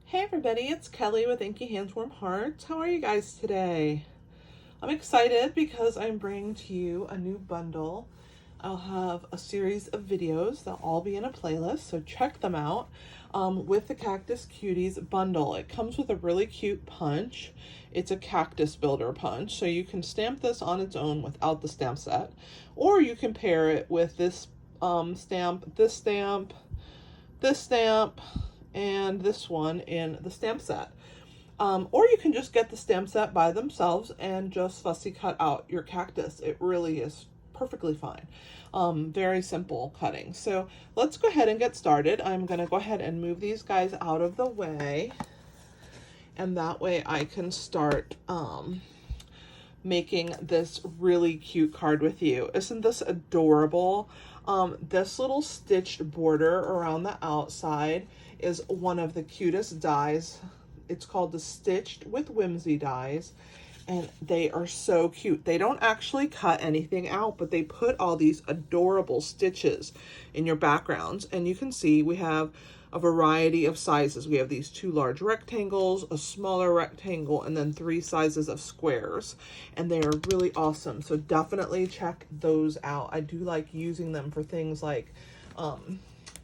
Hey everybody, it's Kelly with Inky Hands Warm Hearts. How are you guys today? I'm excited because I'm bringing to you a new bundle. I'll have a series of videos. They'll all be in a playlist, so check them out with the Cactus Cuties Bundle. It comes with a really cute punch. It's a cactus builder punch, so you can stamp this on its own without the stamp set, or you can pair it with this stamp, this stamp, this stamp, and this one in the stamp set. Or you can just get the stamp set by themselves and just fussy cut out your cactus. It really is perfectly fine. Very simple cutting. So let's go ahead and get started. I'm going to go ahead and move these guys out of the way, and that way I can start making this really cute card with you. Isn't this adorable? This little stitched border around the outside is one of the cutest dies. It's called the Stitched with Whimsy dies, and they are so cute. They don't actually cut anything out, but they put all these adorable stitches in your backgrounds, and you can see we have a variety of sizes. We have these 2 large rectangles, a smaller rectangle, and then 3 sizes of squares, and they are really awesome. So definitely check those out. I do like using them for things like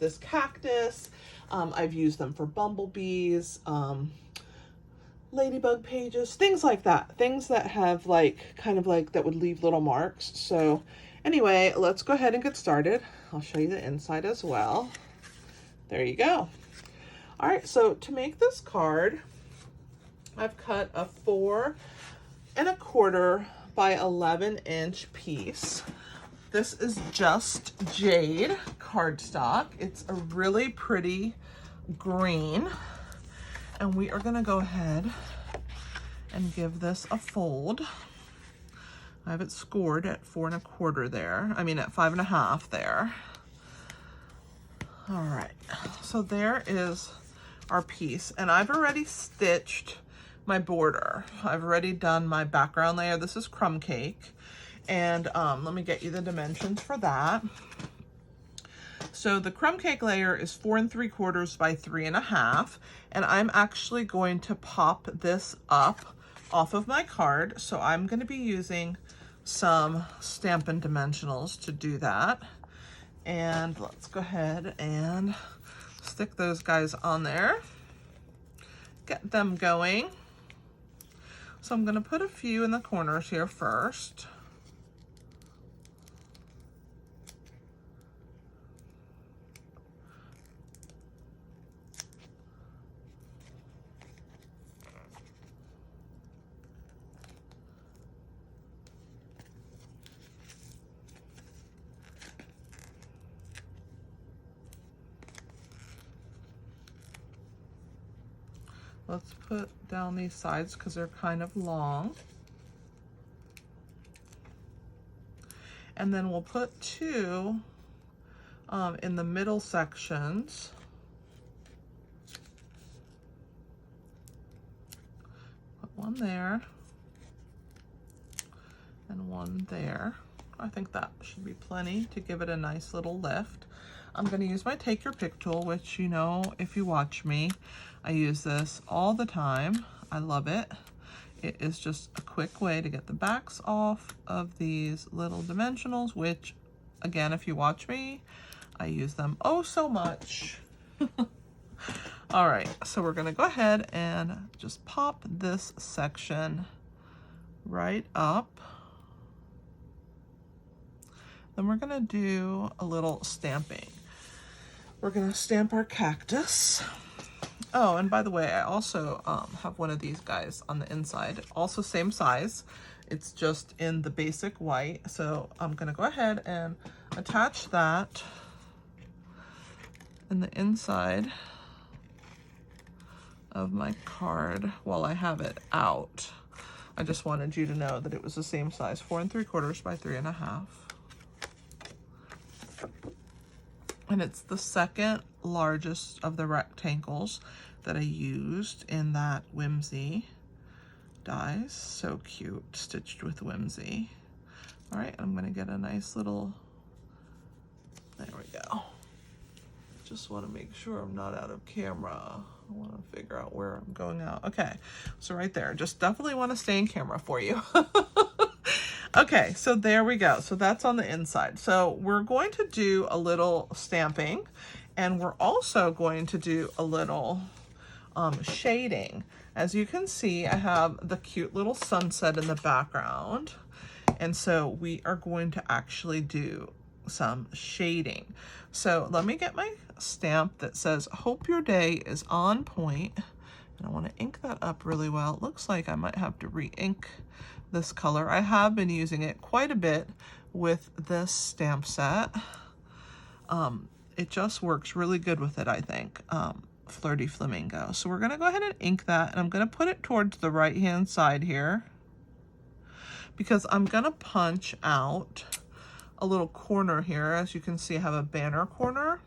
this cactus. I've used them for bumblebees, ladybug pages, things like that. Things that have kind of like that would leave little marks. So anyway, let's go ahead and get started. I'll show you the inside as well. There you go. All right, so to make this card, I've cut a 4 1/4 by 11-inch piece. This is just jade cardstock. It's a really pretty green, and we are gonna go ahead and give this a fold. I have it scored at 4 1/4 there. I mean at 5 1/2 there. All right, so there is our piece, and I've already stitched my border. I've already done my background layer. This is crumb cake, and let me get you the dimensions for that. So the crumb cake layer is 4 3/4 by 3 1/2, and I'm actually going to pop this up off of my card. So I'm going to be using some Stampin' Dimensionals to do that. And let's go ahead and stick those guys on there, get them going. So I'm going to put a few in the corners here first. Let's put down these sides because they're kind of long. And then we'll put 2 in the middle sections. Put 1 there and 1 there. I think that should be plenty to give it a nice little lift. I'm going to use my Take Your Pick tool, which, you know, if you watch me, I use this all the time. I love it. It is just a quick way to get the backs off of these little dimensionals, which, again, if you watch me, I use them oh so much. All right, so we're going to go ahead and just pop this section right up. Then we're going to do a little stamping. We're going to stamp our cactus. Oh, and by the way, I also have one of these guys on the inside, also same size. It's just in the basic white. So I'm going to go ahead and attach that in the inside of my card while I have it out. I just wanted you to know that it was the same size, 4 3/4 by 3 1/2. And it's the second largest of the rectangles that I used in that Whimsy dies. So cute, stitched with Whimsy. All right, I'm gonna get a nice little, there we go. just want to make sure I'm not out of camera. I want to figure out where I'm going out. Okay, so right there. Just definitely want to stay in camera for you. Okay, so there we go. So that's on the inside. So we're going to do a little stamping, and we're also going to do a little shading. As you can see, I have the cute little sunset in the background. And so we are going to actually do some shading. So let me get my stamp that says, "Hope your day is on point." And I want to ink that up really well. It looks like I might have to re-ink this color. I have been using it quite a bit with this stamp set. It just works really good with it, I think. Flirty Flamingo. So we're going to go ahead and ink that, and I'm going to put it towards the right hand side here, because I'm going to punch out a little corner here. As you can see, I have a banner corner.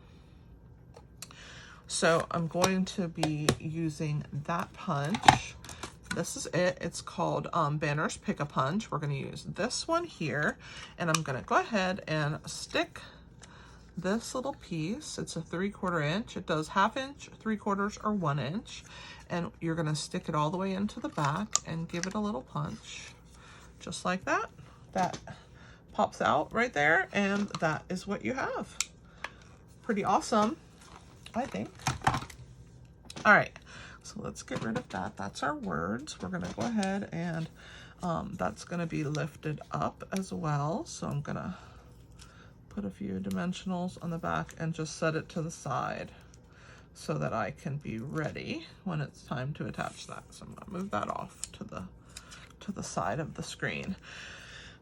So I'm going to be using that punch. This is it. It's called Banners Pick a Punch. We're going to use this one here, and I'm going to go ahead and stick this little piece. It's a 3/4 inch. It does 1/2 inch, 3/4, or 1 inch. And you're going to stick it all the way into the back and give it a little punch. Just like that. That pops out right there, and that is what you have. Pretty awesome, I think. All right, so let's get rid of that. That's our words. We're gonna go ahead and that's gonna be lifted up as well. So I'm gonna put a few dimensionals on the back and just set it to the side so that I can be ready when it's time to attach that. So I'm gonna move that off to the side of the screen.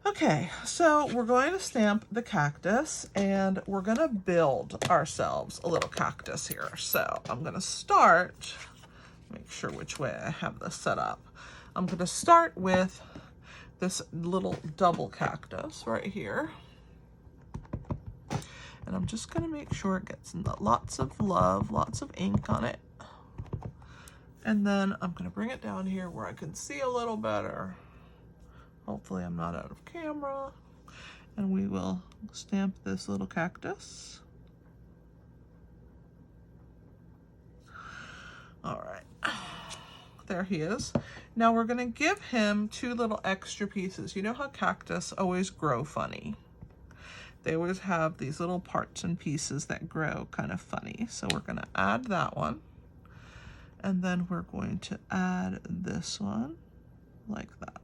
Okay, so we're going to stamp the cactus, and we're going to build ourselves a little cactus here. So I'm going to start, make sure which way I have this set up. I'm going to start with this little double cactus right here. And I'm just going to make sure it gets lots of love, lots of ink on it. And then I'm going to bring it down here where I can see a little better. Hopefully I'm not out of camera. And we will stamp this little cactus. All right, there he is. Now we're gonna give him 2 little extra pieces. You know how cactus always grow funny? They always have these little parts and pieces that grow kind of funny. So we're gonna add that one. And then we're going to add this one like that.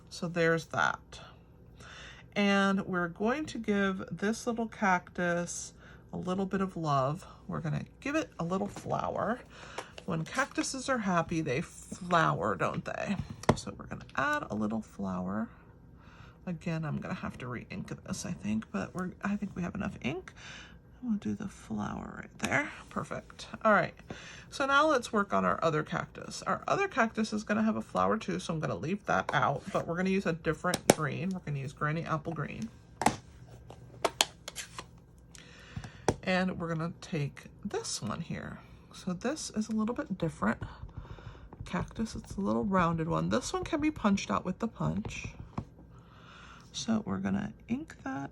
So there's that. And we're going to give this little cactus a little bit of love. We're gonna give it a little flower. When cactuses are happy, they flower, don't they? So we're gonna add a little flower. Again, I'm gonna have to re-ink this, I think, but I think we have enough ink. We'll do the flower right there. Perfect. All right, so now let's work on our other cactus. Our other cactus is gonna have a flower too, so I'm gonna leave that out, but we're gonna use a different green. We're gonna use Granny Apple Green. And we're gonna take this one here. So this is a little bit different cactus. It's a little rounded one. This one can be punched out with the punch. So we're gonna ink that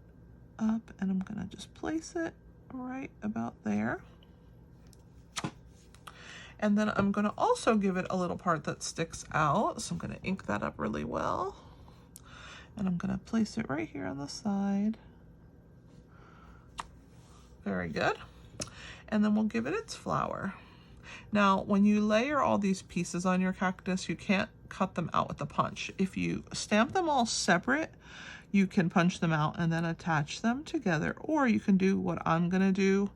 up, and I'm gonna just place it right about there. And then I'm gonna also give it a little part that sticks out. So I'm gonna ink that up really well. And I'm gonna place it right here on the side. Very good. And then we'll give it its flower. Now, when you layer all these pieces on your cactus, you can't cut them out with the punch. If you stamp them all separate, you can punch them out and then attach them together, or you can do what I'm gonna do,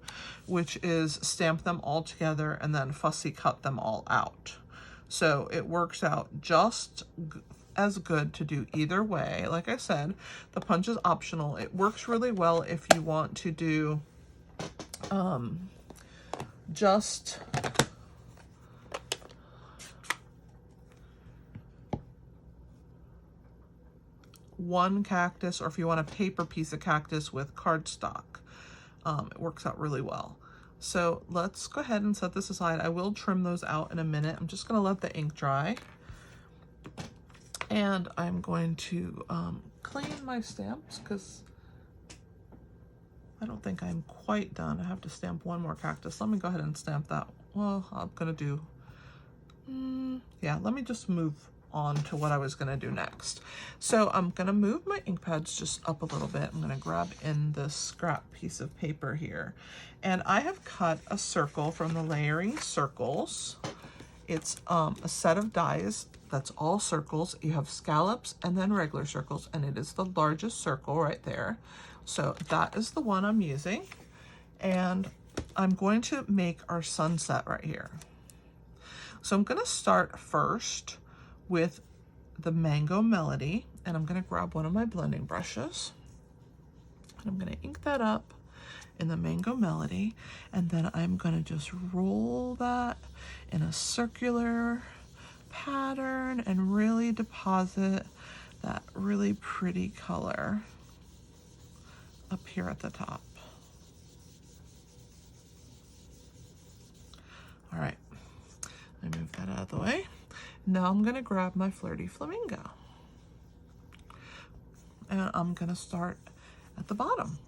which is stamp them all together and then fussy cut them all out. So it works out just as good to do either way. Like I said, the punch is optional. It works really well if you want to do just one cactus, or if you want a paper piece of cactus with cardstock. It works out really well. So let's go ahead and set this aside. I will trim those out in a minute. I'm just gonna let the ink dry. And I'm going to clean my stamps because I don't think I'm quite done. I have to stamp one more cactus. Let me go ahead and stamp that. Well, I'm gonna do, yeah, let me just move on to what I was gonna do next. So I'm gonna move my ink pads just up a little bit. I'm gonna grab in this scrap piece of paper here. And I have cut a circle from the Layering Circles. It's a set of dies that's all circles. You have scallops and then regular circles, and it is the largest circle right there. So that is the one I'm using. And I'm going to make our sunset right here. So I'm gonna start first with the Mango Melody, and I'm gonna grab one of my blending brushes. And I'm gonna ink that up in the Mango Melody, and then I'm gonna just roll that in a circular pattern and really deposit that really pretty color up here at the top. All right, I move that out of the way. Now I'm gonna grab my Flirty Flamingo, and I'm gonna start at the bottom.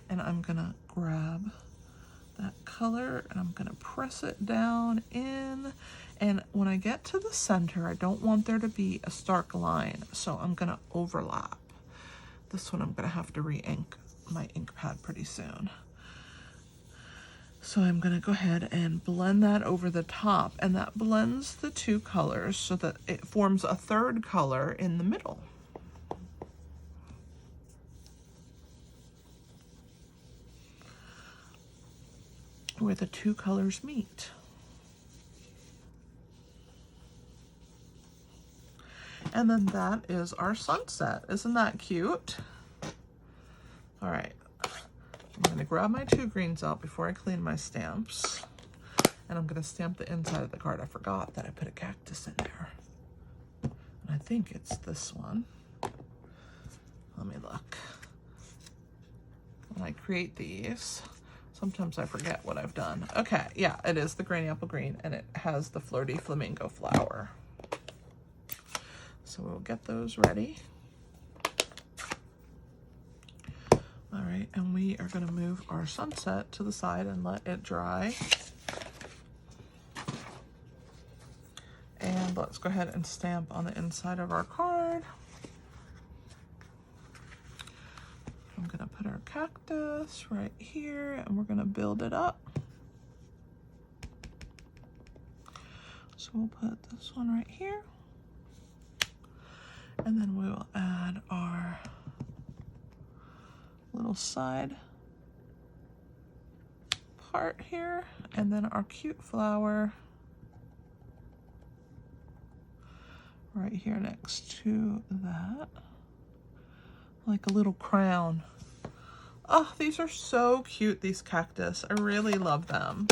And I'm gonna grab that color and I'm gonna press it down in. And when I get to the center, I don't want there to be a stark line, so I'm gonna overlap. This one I'm gonna have to re-ink my ink pad pretty soon. So I'm gonna go ahead and blend that over the top, and that blends the two colors so that it forms a third color in the middle. Where the two colors meet. And then that is our sunset. Isn't that cute? All right, I'm gonna grab my two greens out before I clean my stamps. And I'm gonna stamp the inside of the card. I forgot that I put a cactus in there. And I think it's this one. Let me look. When I create these, sometimes I forget what I've done. Okay, yeah, it is the Granny Apple Green, and it has the Flirty Flamingo flower. So we'll get those ready. All right, and we are gonna move our sunset to the side and let it dry. And let's go ahead and stamp on the inside of our card. I'm gonna put our cactus right here, and we're gonna build it up. So we'll put this one right here. And then we'll add our little side part here, and then our cute flower right here next to that, like a little crown. Oh, these are so cute, these cactus. I really love them.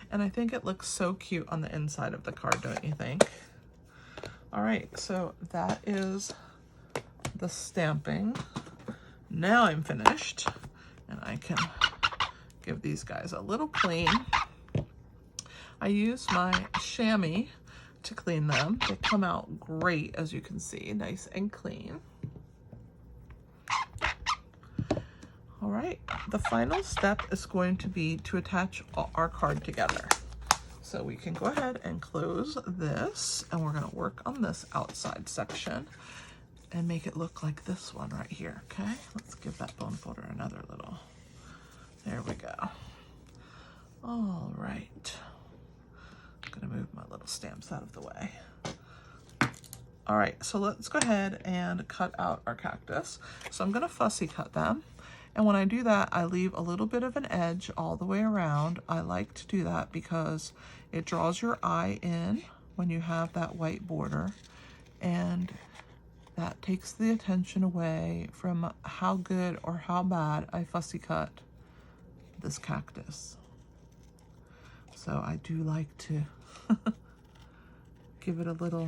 And I think it looks so cute on the inside of the card, don't you think? All right, so that is the stamping. Now I'm finished, and I can give these guys a little clean. I use my chamois to clean them. They come out great, as you can see, nice and clean. All right, the final step is going to be to attach our card together. So we can go ahead and close this, and we're gonna work on this outside section and make it look like this one right here, okay? Let's give that bone folder another little, there we go. All right, I'm gonna move my little stamps out of the way. All right, so let's go ahead and cut out our cactus. So I'm gonna fussy cut them. And when I do that, I leave a little bit of an edge all the way around. I like to do that because it draws your eye in when you have that white border, and that takes the attention away from how good or how bad I fussy cut this cactus. So I do like to give it a little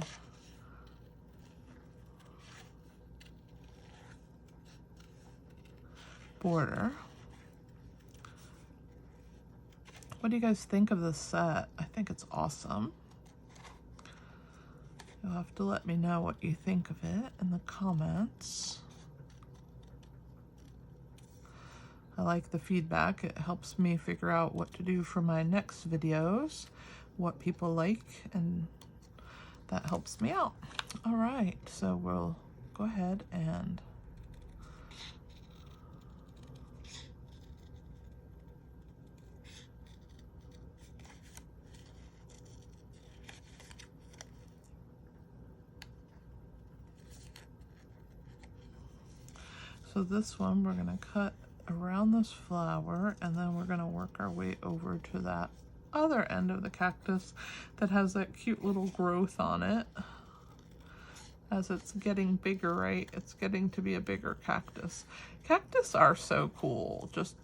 border. What do you guys think of this set? I think it's awesome. You'll have to let me know what you think of it in the comments. I like the feedback. It helps me figure out what to do for my next videos, what people like, and that helps me out. All right, so we'll go ahead and so this one we're gonna cut around this flower, and then we're gonna work our way over to that other end of the cactus that has that cute little growth on it. As it's getting bigger, right? It's getting to be a bigger cactus. Cactus are so cool. Just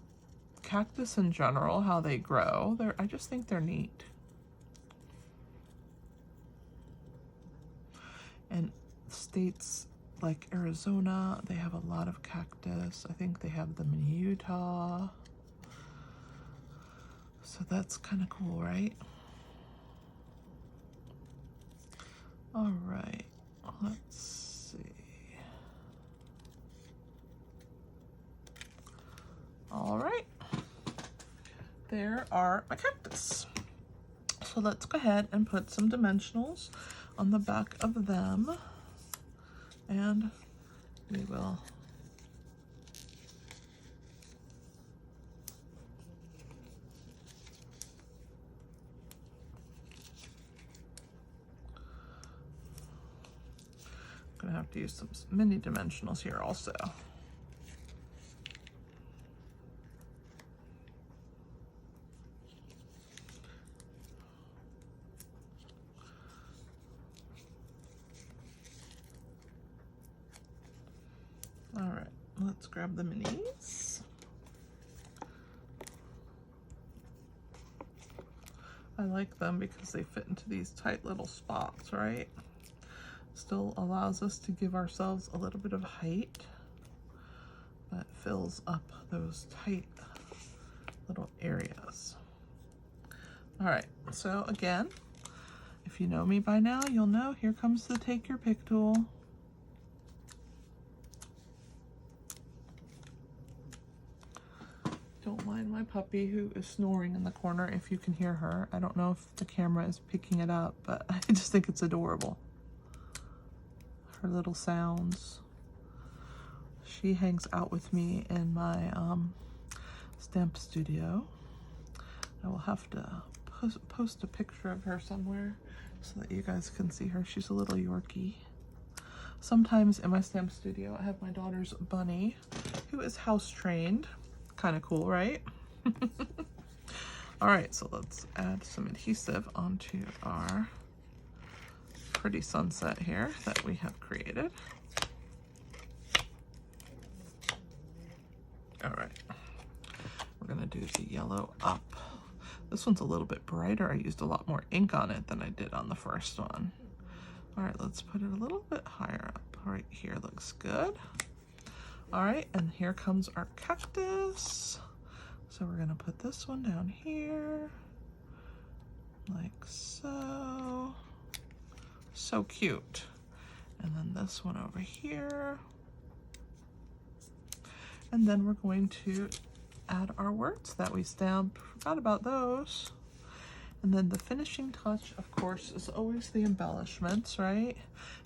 cactus in general, how they grow. I just think they're neat. And states like Arizona, they have a lot of cactus. I think they have them in Utah. So that's kind of cool, right? All right, let's see. All right, there are my cactus. So let's go ahead and put some dimensionals on the back of them, and we will gonna have to use some mini dimensionals here also. All right, let's grab the minis. I like them because they fit into these tight little spots, right? Still allows us to give ourselves a little bit of height, but fills up those tight little areas. All right, so again, if you know me by now, you'll know here comes the take your pick tool. Don't mind my puppy who is snoring in the corner if you can hear her. I don't know if the camera is picking it up, but I just think it's adorable. Her little sounds. She hangs out with me in my stamp studio. I will have to post a picture of her somewhere so that you guys can see her. She's a little Yorkie. Sometimes in my stamp studio I have my daughter's bunny who is house trained. Kind of cool, right? All right, so let's add some adhesive onto our pretty sunset here that we have created. All right, we're gonna do the yellow up. This one's a little bit brighter. I used a lot more ink on it than I did on the first one. All right, let's put it a little bit higher up. Right here looks good. All right, and here comes our cactus. So we're gonna put this one down here, like so. So cute. And then this one over here. And then we're going to add our words that we stamped. Forgot about those. And then the finishing touch, of course, is always the embellishments, right?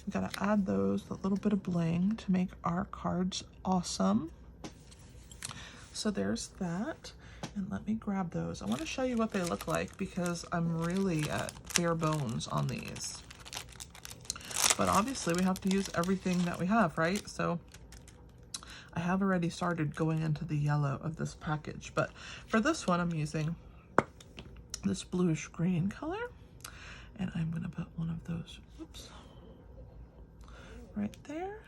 We gotta add those, a little bit of bling to make our cards awesome. So there's that. And let me grab those. I want to show you what they look like because I'm really at bare bones on these. But obviously we have to use everything that we have, right? So I have already started going into the yellow of this package, but for this one I'm using this bluish green color, and I'm going to put one of those, oops, right there.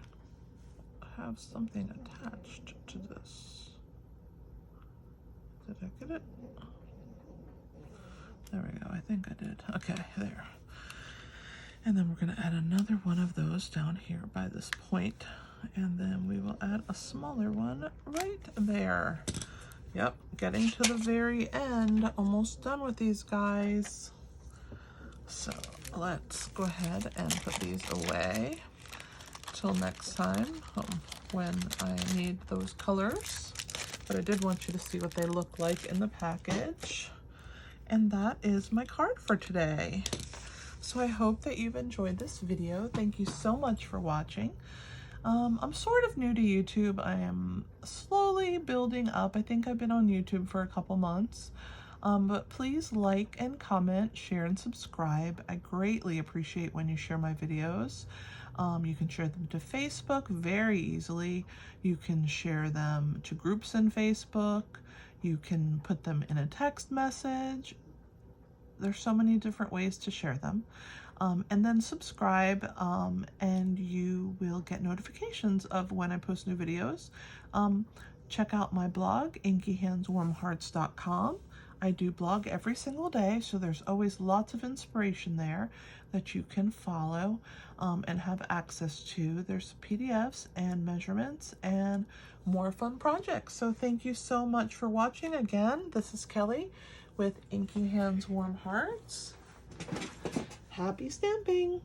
I have something attached to this. Did I get it? There we go. I think I did. Okay, there. And then we're going to add another one of those down here by this point, and then we will add a smaller one right there. Yep, getting to the very end, almost done with these guys. So let's go ahead and put these away till next time when I need those colors but I did want you to see what they look like in the package. And that is my card for today. So I hope that you've enjoyed this video. Thank you so much for watching. I'm sort of new to YouTube. I am slowly building up. I think I've been on YouTube for a couple months. But please like and comment, share and subscribe. I greatly appreciate when you share my videos. You can share them to Facebook very easily. You can share them to groups in Facebook. You can put them in a text message. There's so many different ways to share them. And then subscribe, and you will get notifications of when I post new videos. Check out my blog, inkyhandswarmhearts.com. I do blog every single day, so there's always lots of inspiration there that you can follow and have access to. There's PDFs and measurements and more fun projects. So thank you so much for watching. Again, this is Kelly with Inky Hands Warm Hearts. Happy stamping!